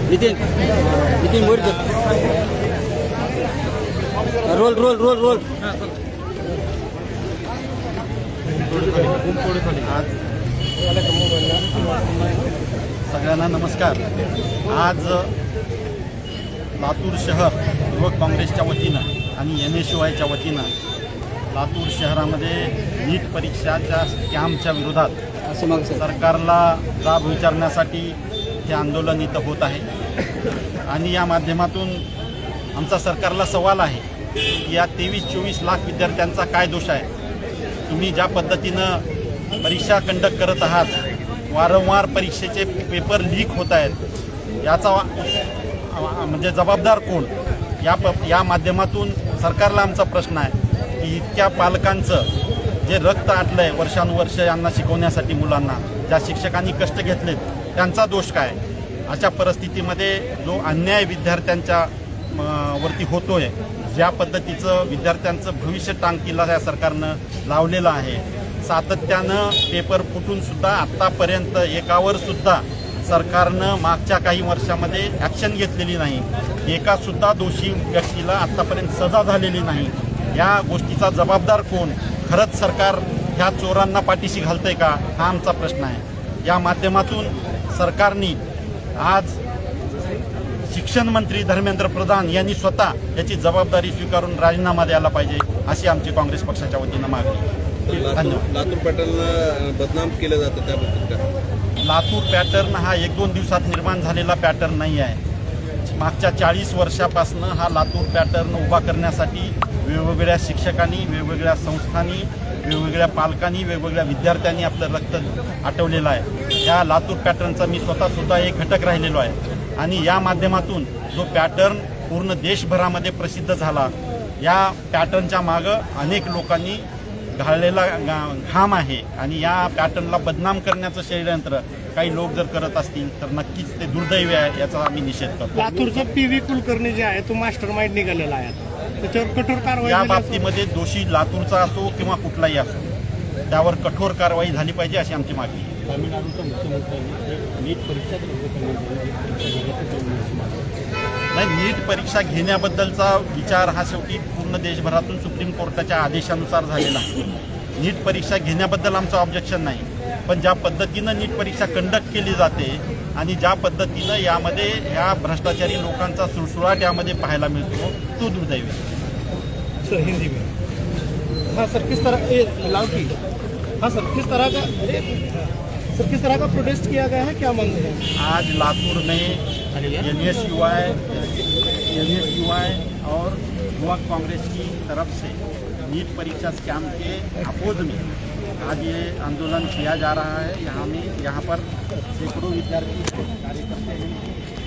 Nitin Nitin Borkar roll roll roll roll सगळ्यांना नमस्कार। आज लातूर शहर युवक काँग्रेसच्या वतीनं आणि NSUIच्या वतीनं लातूर शहरामध्ये नीट परीक्षाच्या स्कॅमच्या विरोधात सरकारला जाब विचारण्यासाठी हे आंदोलन इथं होत आहे। आणि या माध्यमातून आमचा सरकारला सवाल आहे की या 23-24 लाख विद्यार्थ्यांचा काय दोष आहे? तुम्ही ज्या पद्धतीनं परीक्षा कंडक्ट करत आहात, वारंवार परीक्षेचे पेपर लीक होत आहेत, याचा म्हणजे जबाबदार कोण? या माध्यमातून सरकारला आमचा प्रश्न आहे की इतक्या पालकांचं जे रक्त आटलं आहे वर्षानुवर्ष यांना शिकवण्यासाठी, मुलांना ज्या शिक्षकांनी कष्ट घेतलेत, त्यांचा दोष काय? अशा परिस्थितीमध्ये जो अन्याय विद्यार्थ्यांच्या वरती होतोय, ज्या पद्धतीचं विद्यार्थ्यांचं भविष्य टांगतीला या सरकारनं लावलेलं आहे, सातत्यानं पेपर फुटूनसुद्धा आत्तापर्यंत एकावर सुद्धा सरकारनं मागच्या काही वर्षामध्ये ॲक्शन घेतलेली नाही, एकासुद्धा दोषी व्यक्तीला आत्तापर्यंत सजा झालेली नाही। या गोष्टीचा जबाबदार कोण? खरंच सरकार ह्या चोरांना पाठीशी घालतंय का? हा आमचा प्रश्न आहे। या माध्यमातून सरकारने आज शिक्षण मंत्री धर्मेंद्र प्रधान यांनी स्वतः याची जबाबदारी स्वीकारून राजीनामा द्यायला पाहिजे, अशी आमची काँग्रेस पक्षाच्या वतीनं मागणी। लातूर पॅटर्नला बदनाम केलं जातं, त्याबद्दल काय? लातूर पॅटर्न हा 1-2 दिवसात निर्माण झालेला पॅटर्न नाही आहे। मागच्या 40 वर्षापासून हा लातूर पॅटर्न उभा करण्यासाठी वेगवेगळ्या शिक्षकांनी, वेगवेगळ्या संस्थांनी, वेगवेगळ्या पालकांनी, वेगवेगळ्या विद्यार्थ्यांनी आपलं रक्त आटवलेलं आहे। या लातूर पॅटर्नचा मी स्वतःसुद्धा एक घटक राहिलेलो आहे। आणि या माध्यमातून जो पॅटर्न पूर्ण देशभरामध्ये प्रसिद्ध झाला, या पॅटर्नच्या मागं अनेक लोकांनी घाललेला घाम आहे। आणि या पॅटर्नला बदनाम करण्याचं षडयंत्र काही लोक जर करत असतील तर नक्कीच ते दुर्दैवी आहे, याचा आम्ही निषेध करतो। लातूरचा PV कुलकर्णी जे आहे तो मास्टर माइंड निघालेला आहे, त्याच्यावर कठोर कारवाई या बाबतीमध्ये दोषी लातूरचा असो किंवा कुठलाही असो, त्यावर कठोर कारवाई झाली पाहिजे, अशी आमची मागणी आहे। तामिळनाडूच्या मुख्यमंत्र्यांनी नीट परीक्षा नाही, नीट परीक्षा घेण्याबद्दलचा विचार हा शेवटी पूर्ण देशभरातून सुप्रीम कोर्टाच्या आदेशानुसार झालेला आहे। नीट परीक्षा घेण्याबद्दल आमचं ऑब्जेक्शन नाही, पण ज्या पद्धतीनं नीट परीक्षा कंडक्ट केली जाते आणि ज्या पद्धतीनं यामध्ये ह्या भ्रष्टाचारी लोकांचा सुळसुळाट यामध्ये पाहायला मिळतो, तो दुर्दैवी आहे। सर हिंदी में हाँ सर, किस तरह लाउड हाँ सर, किस तरह का प्रोटेस्ट किया गया है, क्या मांग रहे हैं? आज लातूर में NSUI और युवक कांग्रेस की तरफ से नीट परीक्षा स्कैम के अपोज में आज ये आंदोलन किया जा रहा है। यहाँ पर सैकड़ों विद्यार्थी कार्यकर्ता हैं।